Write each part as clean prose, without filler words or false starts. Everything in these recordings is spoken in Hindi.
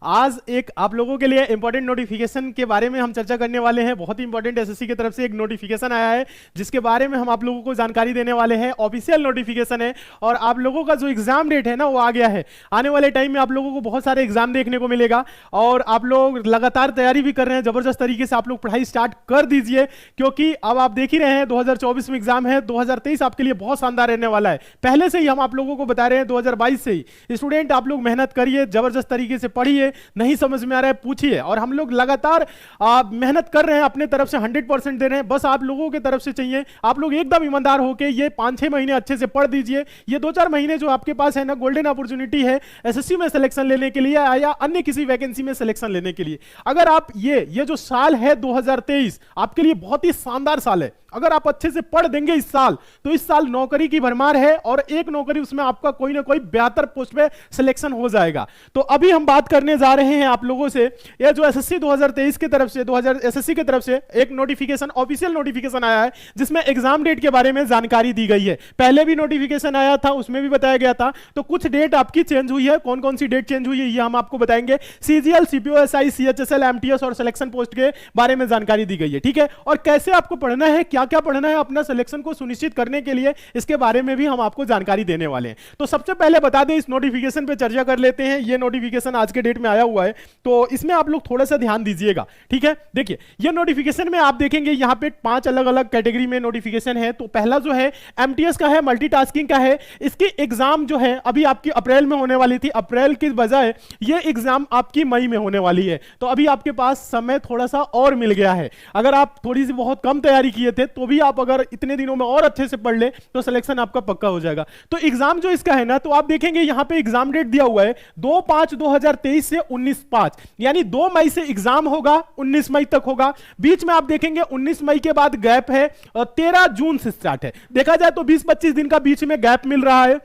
आज एक आप लोगों के लिए इंपॉर्टेंट नोटिफिकेशन के बारे में हम चर्चा करने वाले हैं। बहुत ही इंपॉर्टेंट एसएससी की तरफ से एक नोटिफिकेशन आया है जिसके बारे में हम आप लोगों को जानकारी देने वाले हैं। ऑफिशियल नोटिफिकेशन है और आप लोगों का जो एग्जाम डेट है ना वो आ गया है। आने वाले टाइम में आप लोगों को बहुत सारे एग्जाम देखने को मिलेगा और आप लोग लगातार तैयारी भी कर रहे हैं। जबरदस्त तरीके से आप लोग पढ़ाई स्टार्ट कर दीजिए क्योंकि अब आप देख ही रहे हैं 2024 में एग्जाम है, 2023 आपके लिए बहुत शानदार रहने वाला है। पहले से ही हम आप लोगों को बता रहे हैं 2022 से ही स्टूडेंट आप लोग मेहनत करिए, जबरदस्त तरीके से पढ़िए, नहीं समझ में आ रहा है पूछिए। और हम लोग लगातार मेहनत कर रहे हैं, अपने तरफ से 100% दे रहे हैं। बस आप लोगों की तरफ से चाहिए आप लोग एकदम ईमानदार होकर ये 5-6 महीने अच्छे से पढ़ दीजिए। ये 2-4 महीने जो आपके पास है ना, गोल्डन अपॉर्चुनिटी है एसएससी में सिलेक्शन लेने के लिए या अन्य किसी वैकेंसी में सिलेक्शन लेने के लिए। अगर आप ये जो साल है 2023 आपके लिए बहुत ही शानदार साल है। अगर आप अच्छे से पढ़ देंगे इस साल तो इस साल नौकरी की भरमार है और एक नौकरी उसमें आपका कोई ना कोई बेहतर पोस्ट पे सिलेक्शन हो जाएगा। तो अभी हम बात करने जा रहे हैं आप लोगों से ये जो एसएससी 2023 की तरफ से एसएससी की तरफ से एक नोटिफिकेशन, ऑफिशियल नोटिफिकेशन आया है जिसमें एग्जाम डेट के बारे में जानकारी दी गई है। पहले भी नोटिफिकेशन आया था, उसमें भी बताया गया था। तो कुछ डेट आपकी चेंज हुई है। कौन कौन सी डेट चेंज हुई है ये हम आपको बताएंगे। सीजीएल, सीपीओएसआई, सीएचएसएल, एमटीएस और सिलेक्शन पोस्ट के बारे में जानकारी दी गई है। ठीक है, और कैसे आपको पढ़ना है, क्या क्या पढ़ना है अपना सिलेक्शन को सुनिश्चित करने के लिए, इसके बारे में भी हम आपको जानकारी देने वाले हैं। तो सबसे पहले बता दें, इस नोटिफिकेशन पे चर्चा कर लेते हैं। ये नोटिफिकेशन आज के डेट में आया हुआ है तो इसमें आप लोग थोड़ा सा ध्यान दीजिएगा। ठीक है, देखिए ये नोटिफिकेशन में आप देखेंगे यहाँ पे 5 अलग अलग कैटेगरी में नोटिफिकेशन है। तो पहला जो है एमटीएस का है, मल्टीटास्किंग का है। इसकी एग्जाम जो है अभी आपकी अप्रैल में होने वाली थी, अप्रैल की बजाय ये एग्जाम आपकी मई में होने वाली है। तो अभी आपके पास समय थोड़ा सा और मिल गया है। अगर आप थोड़ी सी बहुत कम तैयारी किए थे तो भी आप अगर इतने दिनों में और अच्छे से पढ़ ले तो सिलेक्शन आपका पक्का हो जाएगा। तो एग्जाम जो इसका है ना, तो आप देखेंगे यहां पे एग्जाम डेट दिया हुआ है 2/5/2023 से 19/5, यानी 2 मई से एग्जाम होगा, 19 मई तक होगा। बीच में आप देखेंगे 19 मई के बाद गैप है और 13 जून से स्टार्ट है। देखा जाए तो 20-25 दिन का बीच में गैप मिल रहा है।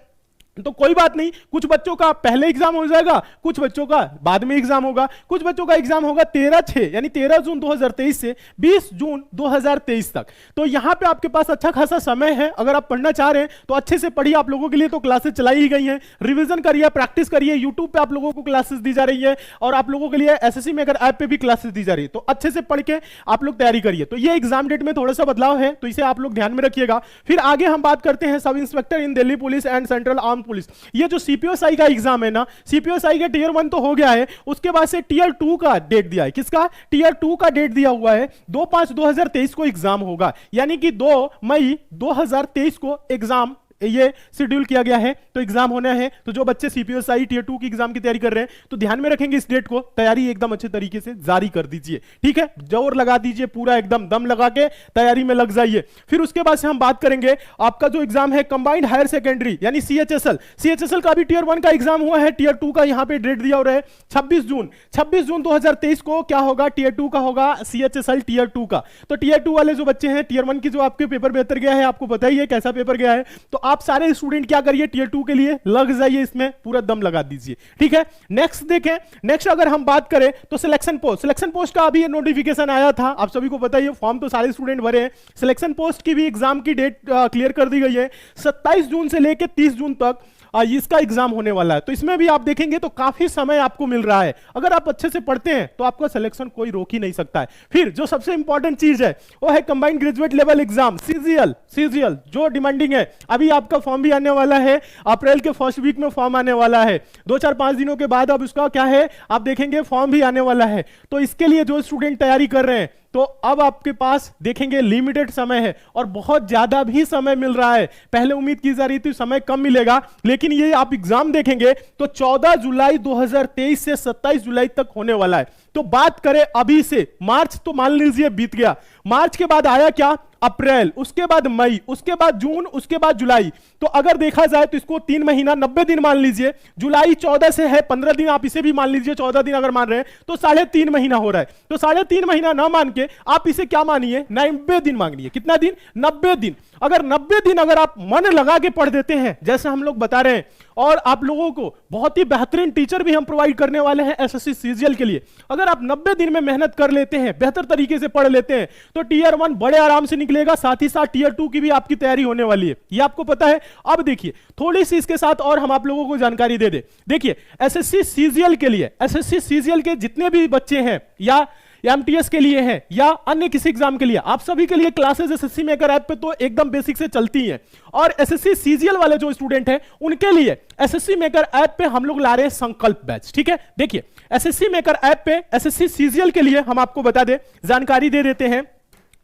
तो कोई बात नहीं, कुछ बच्चों का पहले एग्जाम हो जाएगा, कुछ बच्चों का बाद में एग्जाम होगा। कुछ बच्चों का एग्जाम होगा 13/6 यानी 13 जून 2023 से 20 जून 2023 तक। तो यहां पे आपके पास अच्छा खासा समय है। अगर आप पढ़ना चाह रहे हैं तो अच्छे से पढ़िए। आप लोगों के लिए तो क्लासेस चलाई ही गई हैं, रिवीजन करिए, प्रैक्टिस करिए। यूट्यूब पे आप लोगों को क्लासेस दी जा रही है और आप लोगों के लिए एसएससी मेकर ऐप पे भी क्लासेस दी जा रही है। तो अच्छे से पढ़ के आप लोग तैयारी करिए। तो ये एग्जाम डेट में थोड़ा सा बदलाव है तो इसे आप लोग ध्यान में रखिएगा। फिर आगे हम बात करते हैं sub inspector in Delhi police and central arm police. ये जो सीपीओएसआई का एग्जाम है ना, सीपीओएसआई का टियर 1 तो हो गया है, उसके बाद से टियर 2 का डेट दिया है। किसका? टियर 2 का डेट दिया हुआ है 2/5/2023 को एग्जाम होगा, यानी कि 2 मई 2023 को एग्जाम ये शेड्यूल किया गया है। तो एग्जाम होना है। तो जो बच्चे सीपीओएसआई टियर 2 की एग्जाम की तैयारी कर रहे हैं तो ध्यान में रखेंगे इस डेट को, तैयारी एकदम अच्छे तरीके से जारी कर दीजिए। ठीक है, जोर लगा दीजिए, पूरा एकदम दम लगा के तैयारी में लग जाइए। फिर उसके बाद से हम बात करेंगे आपका जो एग्जाम है कंबाइंड हायर सेकेंडरी यानी सीएचएसएल का भी टियर 1 का एग्जाम हुआ है। टियर 2 का यहां पे डेट दिया हो रहा है 26 जून 2023 को क्या होगा, टियर 2 का होगा सीएचएसएल टियर 2 का। तो टियर 2 वाले जो बच्चे हैं, टियर 1 की जो आपके पेपर बेहतर गया है, आपको पता ही है कैसा पेपर गया है। तो आप सारे स्टूडेंट क्या करिए, टियर 2 के लिए लग जाइए, इसमें पूरा दम लगा दीजिए। ठीक है, नेक्स्ट देखें। नेक्स्ट अगर हम बात करें तो सिलेक्शन पोस्ट का अभी नोटिफिकेशन आया था, आप सभी को पता ही है। फॉर्म तो सारे स्टूडेंट भरे हैं। सिलेक्शन पोस्ट की भी एग्जाम की डेट क्लियर कर दी गई है। 27 जून से लेकर 30 जून तक इसका एग्जाम होने वाला है। तो इसमें भी आप देखेंगे तो काफी समय आपको मिल रहा है। अगर आप अच्छे से पढ़ते हैं तो आपका सिलेक्शन कोई रोक ही नहीं सकता है। फिर जो सबसे इंपॉर्टेंट चीज है वो है combined graduate level exam CGL जो डिमांडिंग है। अभी आपका फॉर्म भी आने वाला है, अप्रैल के फर्स्ट वीक में फॉर्म आने वाला है। 2-4-5 दिनों के बाद अब उसका क्या है आप देखेंगे फॉर्म भी आने वाला है। तो इसके लिए जो स्टूडेंट तैयारी कर रहे हैं तो अब आपके पास देखेंगे लिमिटेड समय है और बहुत ज्यादा भी समय मिल रहा है। पहले उम्मीद की जा रही थी समय कम मिलेगा, लेकिन ये आप एग्जाम देखेंगे तो 14 जुलाई 2023 से 27 जुलाई तक होने वाला है। तो बात करें अभी से, मार्च तो मान लीजिए बीत गया, मार्च के बाद आया क्या अप्रैल, उसके बाद मई, उसके बाद जून, उसके बाद जुलाई। तो अगर देखा जाए तो इसको 3 महीना 90 दिन मान लीजिए। जुलाई 14 से है, 15 दिन आप इसे भी मान लीजिए, 14 दिन अगर मान रहे हैं तो 3.5 महीना हो रहा है। तो 3.5 महीना ना मान के आप इसे क्या मानिए, 90 दिन मांगिए। कितना दिन? 90 दिन। अगर 90 दिन अगर आप मन लगा के पढ़ देते हैं जैसे हम लोग बता रहे हैं, और आप लोगों को बहुत ही बेहतरीन टीचर भी हम प्रोवाइड करने वाले हैं एसएससी सीजीएल के लिए। अगर आप 90 दिन में मेहनत कर लेते हैं, बेहतर तरीके से पढ़ लेते हैं तो टियर 1 बड़े आराम से निकले चलेगा, साथ ही साथ टीयर 2 की भी आपकी तैयारी होने वाली है, ये आपको पता है। अब देखिए थोड़ी सी इसके साथ और हम आप लोगों को जानकारी दे दे। देखिए एसएससी सीजीएल के लिए, एसएससी सीजीएल के जितने भी बच्चे हैं या एमटीएस के लिए है या अन्य किसी एग्जाम के लिए, आप सभी के लिए क्लासेस एसएससी मेकर ऐप पे तो एकदम बेसिक से चलती हैं। और एसएससी सीजीएल वाले जो स्टूडेंट हैं उनके लिए एसएससी मेकर ऐप पे हम लोग ला रहे हैं संकल्प बैच, ठीक है। देखिए एसएससी मेकर ऐप पे एसएससी सीजीएल के लिए हम आपको बता दें, जानकारी दे देते हैं,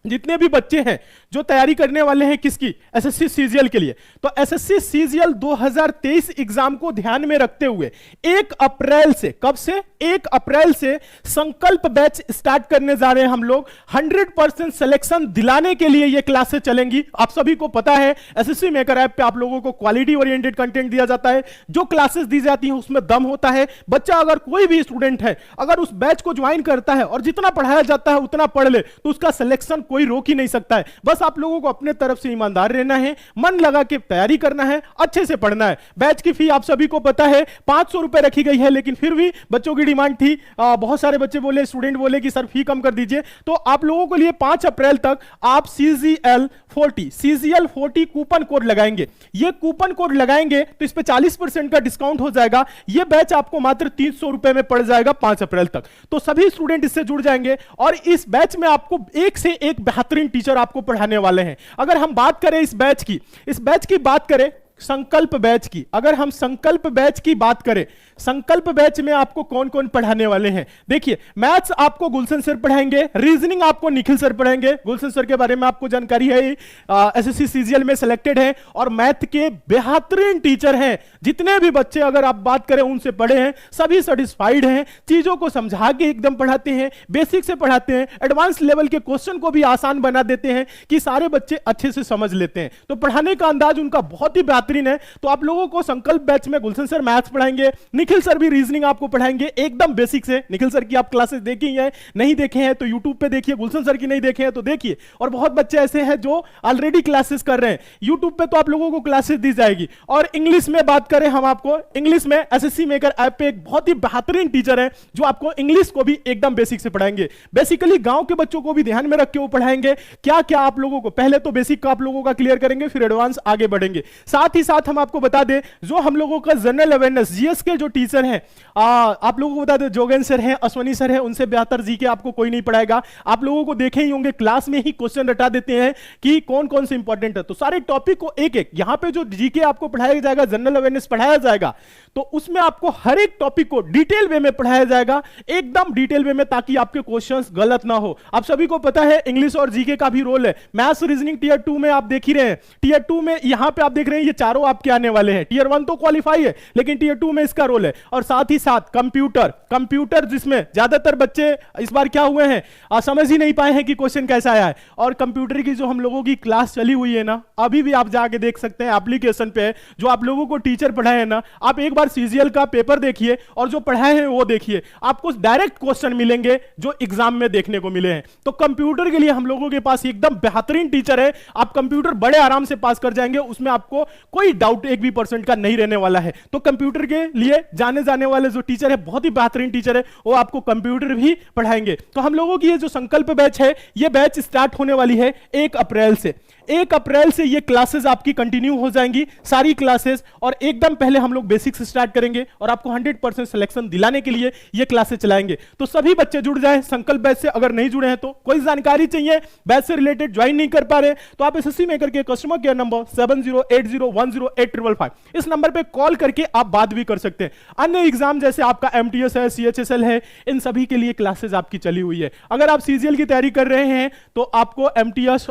जितने भी बच्चे हैं जो तैयारी करने वाले हैं किसकी, एसएससी सीजीएल के लिए, तो एसएससी सीजीएल 2023 एग्जाम को ध्यान में रखते हुए 1 अप्रैल से, कब से, 1 अप्रैल से संकल्प बैच स्टार्ट करने जा रहे हैं हम लोग। 100% सिलेक्शन दिलाने के लिए ये क्लासेस चलेंगी। आप सभी को पता है एसएससी मेकर ऐप पे आप लोगों को क्वालिटी ओरिएंटेड कंटेंट दिया जाता है, जो क्लासेस दी जाती हैं उसमें दम होता है। बच्चा अगर कोई भी स्टूडेंट है अगर उस बैच को ज्वाइन करता है और जितना पढ़ाया जाता है उतना पढ़ ले तो उसका सिलेक्शन कोई रोक ही नहीं सकता है। बस आप लोगों को अपने तरफ से ईमानदार रहना है, मन लगा के तैयारी करना है, अच्छे से पढ़ना है। बैच की फी आप सभी को पता है 500 रुपए रखी गई है, लेकिन फिर भी बच्चों की डिमांड थी, बहुत सारे बच्चे बोले, स्टूडेंट बोले कि सर फी कम कर दीजिए, तो आप लोगों के लिए 5 अप्रैल तक आप CGL 40 कूपन कोड लगाएंगे। ये कूपन कोड लगाएंगे तो इस पे 40% का डिस्काउंट हो जाएगा। ये बैच आपको मात्र 300 रुपए में पड़ जाएगा 5 अप्रैल तक। तो सभी स्टूडेंट इससे जुड़ जाएंगे और इस बैच में आपको एक से एक बेहतरीन टीचर आपको पढ़ाने वाले हैं। अगर हम बात करें इस बैच की बात करें, संकल्प बैच की, अगर हम संकल्प बैच की बात करें, संकल्प बैच में आपको कौन कौन पढ़ाने वाले हैं। देखिए मैथ्स आपको गुलशन सर पढ़ाएंगे, रीजनिंग आपको निखिल सर पढ़ाएंगे। गुलशन सर के बारे में आपको जानकारी है, एसएससी सीजीएल में सिलेक्टेड है और मैथ के बेहतरीन टीचर हैं। जितने भी बच्चे अगर आप बात करें उनसे पढ़े हैं, सभी सेटिस्फाइड हैं, चीजों को समझा के एकदम पढ़ाते हैं, बेसिक से पढ़ाते हैं, एडवांस लेवल के क्वेश्चन को भी आसान बना देते हैं कि सारे बच्चे अच्छे से समझ लेते हैं। तो पढ़ाने का अंदाज उनका बहुत ही बेहतरीन है। तो आप लोगों को संकल्प बैच में गुलशन सर मैथ्स पढ़ाएंगे, निखिल सर भी रीजनिंग आपको पढ़ाएंगे एकदम बेसिक से। निखिल सर की आप क्लासेस देखी हैं, नहीं देखे हैं तो यूट्यूब पे देखिए, गुलशन सर की नहीं देखे हैं तो देखिए। और बहुत बच्चे ऐसे हैं जो ऑलरेडी क्लासेस कर रहे हैं, यूट्यूब पे तो आप लोगों को क्लासेस दी जाएगी। और इंग्लिश में बात करें हम, आपको इंग्लिश में एसएससी मेकर ऐप पे एक बहुत ही बेहतरीन टीचर है जो आपको इंग्लिश को भी एकदम बेसिक से पढ़ाएंगे। बेसिकली गांव के बच्चों को भी ध्यान में रख के वो पढ़ाएंगे। क्या क्या आप लोगों को, पहले तो बेसिक का आप लोगों का क्लियर करेंगे, फिर एडवांस आगे बढ़ेंगे। साथ ही साथ हम आपको बता दें, जो हम लोगों का जनरल अवेयरनेस जीएस के जो टीचर हैं, आप लोगों को बता दें जोगेन सर हैं, अश्वनी सर हैं, उनसे बेहतर जीके आपको कोई नहीं पढ़ाएगा। आप लोगों को देखे ही होंगे क्लास में ही क्वेश्चन रटा देते हैं कि कौन कौन से इंपॉर्टेंट है। तो सारे टॉपिक को एक एक यहां पे जो जीके आपको पढ़ाया जाएगा, जनरल अवेयरनेस पढ़ाया जाएगा, तो उसमें आपको हर एक टॉपिक को डिटेल वे में पढ़ाया जाएगा, एकदम डिटेल वे में, ताकि आपके क्वेश्चंस गलत ना हो। आप सभी को पता है इंग्लिश और जीके का भी रोल है। मैथ्स रीजनिंग टियर 2 में आप देख ही रहे हैं, टियर 2 में यहां पे आप देख रहे हैं ये चारों आपके आने वाले हैं। टियर 1 तो क्वालिफाई है, लेकिन टियर 2 में इसका रोल है। और साथ ही साथ कंप्यूटर जिसमें ज्यादातर बच्चे इस बार क्या हुए हैं, समझ ही नहीं पाए हैं कि क्वेश्चन कैसा आया है। और कंप्यूटर की जो हम लोगों की क्लास चली हुई है ना, अभी भी आप जाके देख सकते हैं एप्लीकेशन पे, जो आप लोगों को टीचर पढ़ाए हैं ना, आप एक बार सीजीएल का पेपर देखिए और जो पढ़ाए हैं वो देखिए, आपको डायरेक्ट क्वेश्चन मिलेंगे जो एग्जाम में देखने को मिले हैं। तो कंप्यूटर के लिए हम लोगों के पास एकदम बेहतरीन टीचर है, आप कंप्यूटर बड़े आराम से पास कर जाएंगे, उसमें आपको कोई डाउट 1 भी % का नहीं रहने वाला है। तो कंप्यूटर के लिए जाने जाने वाले जो टीचर है, बहुत ही बेहतरीन टीचर है, वो आपको कंप्यूटर भी पढ़ाएंगे। तो हम लोगों की ये जो संकल्प बैच है, ये बैच स्टार्ट होने वाली है 1 अप्रैल से। 1 अप्रैल से ये क्लासेस आपकी कंटिन्यू हो जाएंगी, सारी क्लासेस, और एकदम पहले हम लोग बेसिक से स्टार्ट करेंगे और आपको 100% सिलेक्शन दिलाने के लिए ये क्लासेस चलाएंगे। तो सभी बच्चे जुड़ जाएं संकल्प बैच से। अगर नहीं जुड़े हैं तो कोई जानकारी चाहिए, बैच से रिलेटेड ज्वाइन नहीं कर पा रहे, तो आप एसएससी मेकर के कस्टमर केयर नंबर 7080108555 इस नंबर पे कॉल करके आप बात भी कर सकते हैं। अन्य एग्जाम जैसे आपका एमटीएस है, सीएचएसएल है, इन सभी के लिए क्लासेस आपकी चली हुई है। अगर आप सीजीएल की तैयारी कर रहे हैं तो आपको एमटीएस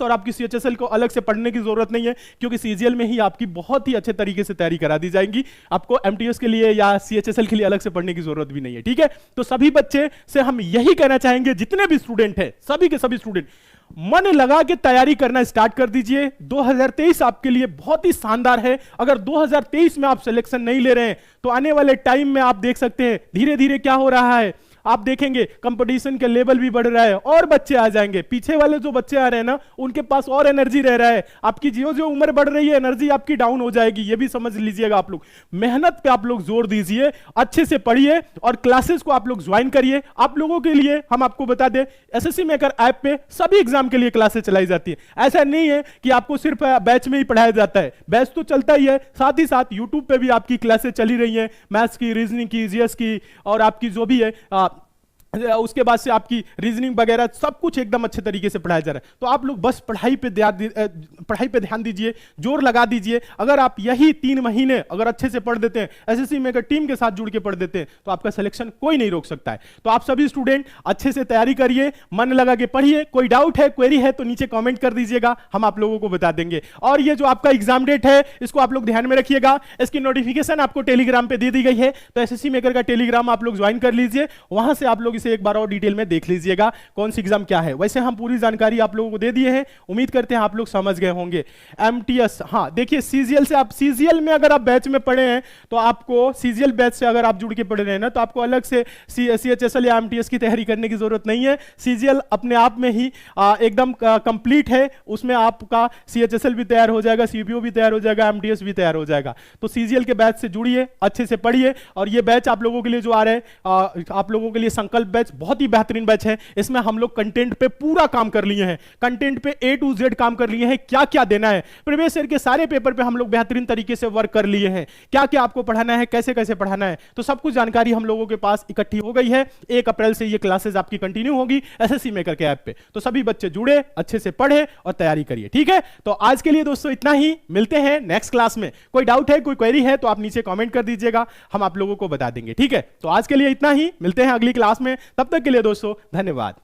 और आपकी सीएचएसएल को अलग से पढ़ने की जरूरत नहीं है, क्योंकि सीजीएल में ही आपकी बहुत ही अच्छे तरीके से तैयारी करा दी जाएगी। आपको एमटीएस के लिए या सीएचएसएल के लिए अलग से पढ़ने की जरूरत भी नहीं है, ठीक है। तो सभी बच्चे से हम यही कहना चाहेंगे, जितने भी स्टूडेंट हैं, सभी के सभी स्टूडेंट मन लगा के तैयारी करना स्टार्ट कर दीजिए। 2023 आपके लिए बहुत ही शानदार है। अगर 2023 में आप सिलेक्शन नहीं ले रहे हैं तो आने वाले टाइम में आप देख सकते हैं धीरे धीरे क्या हो रहा है, आप देखेंगे कंपटीशन के लेवल भी बढ़ रहा है और बच्चे आ जाएंगे। पीछे वाले जो बच्चे आ रहे हैं ना, उनके पास और एनर्जी रह रहा है। आपकी जो जो उम्र बढ़ रही है, एनर्जी आपकी डाउन हो जाएगी, ये भी समझ लीजिएगा। आप लोग मेहनत पे आप लोग जोर दीजिए, अच्छे से पढ़िए और क्लासेस को आप लोग ज्वाइन करिए। आप लोगों के लिए हम आपको बता दें, एसएससी मेकर ऐप पे सभी एग्जाम के लिए क्लासेस चलाई जाती है। ऐसा नहीं है कि आपको सिर्फ बैच में ही पढ़ाया जाता है, बैच तो चलता ही है, साथ ही साथ यूट्यूब पे भी आपकी क्लासेस चली रही हैं, मैथ्स की, रीजनिंग की, जीएस की और आपकी जो भी है उसके बाद से आपकी रीजनिंग वगैरह सब कुछ एकदम अच्छे तरीके से पढ़ाया जा रहा है। तो आप लोग बस पढ़ाई पे ध्यान दीजिए, जोर लगा दीजिए। अगर आप यही 3 महीने अगर अच्छे से पढ़ देते हैं, एसएससी मेकर टीम के साथ जुड़ के पढ़ देते हैं, तो आपका सिलेक्शन कोई नहीं रोक सकता है। तो आप सभी स्टूडेंट अच्छे से तैयारी करिए, मन लगा के पढ़िए। कोई डाउट है, क्वेरी है तो नीचे कॉमेंट कर दीजिएगा, हम आप लोगों को बता देंगे। और ये जो आपका एग्जाम डेट है, इसको आप लोग ध्यान में रखिएगा। इसकी नोटिफिकेशन आपको टेलीग्राम पे दे दी गई है, तो एसएससी मेकर का टेलीग्राम आप लोग ज्वाइन कर लीजिए। वहां से आप लोग इसे एक बार और डिटेल में देख लीजिएगा कौन सी एग्जाम क्या है। वैसे हम पूरी जानकारी आप लोगों को दे दिए हैं, उम्मीद करते हैं आप लोग समझ गए होंगे। एमटीएस, हाँ देखिए, सीजीएल से आप, सीजीएल में अगर आप बैच में पढ़े हैं तो आपको सीजीएल बैच से अगर आप जुड़ के पढ़ रहे हैं ना, तो आपको अलग से सीएचएसएल या एमटीएस की तैयारी करने की जरूरत नहीं है। सीजीएल अपने आप में ही एकदम कंप्लीट है, उसमें आपका सीएचएसएल भी तैयार हो जाएगा, सीपीओ भी तैयार हो जाएगा, एमटीएस भी तैयार हो जाएगा। तो सीजीएल के बैच से जुड़िए, अच्छे से पढ़िए। और ये बैच आप लोगों के लिए जो आ रहे हैं, आप लोगों के लिए संकल्प बैच बहुत ही बेहतरीन बैच है। इसमें हम लोग कंटेंट पे पूरा काम कर लिए हैं, कंटेंट पे A to Z काम कर लिए हैं। क्या क्या देना है, प्रीवियस ईयर के सारे पेपर पे हम लोग बेहतरीन तरीके से वर्क कर लिए हैं। क्या क्या आपको पढ़ाना है, कैसे कैसे पढ़ाना है, तो सब कुछ जानकारी हम लोगों के पास इकट्ठी हो गई है। 1 अप्रैल से ये क्लासेस आपकी कंटिन्यू होगी एसएससी मेकर के ऐप पे। तो सभी बच्चे जुड़े, अच्छे से पढ़े और तैयारी करिए, ठीक है। तो आज के लिए दोस्तों इतना ही, मिलते हैं नेक्स्ट क्लास में। कोई डाउट है, कोई क्वेरी है तो आप नीचे कॉमेंट कर दीजिएगा, हम आप लोगों को बता देंगे, ठीक है। तो आज के लिए इतना ही, मिलते हैं अगली क्लास में। तब तक के लिए दोस्तों धन्यवाद।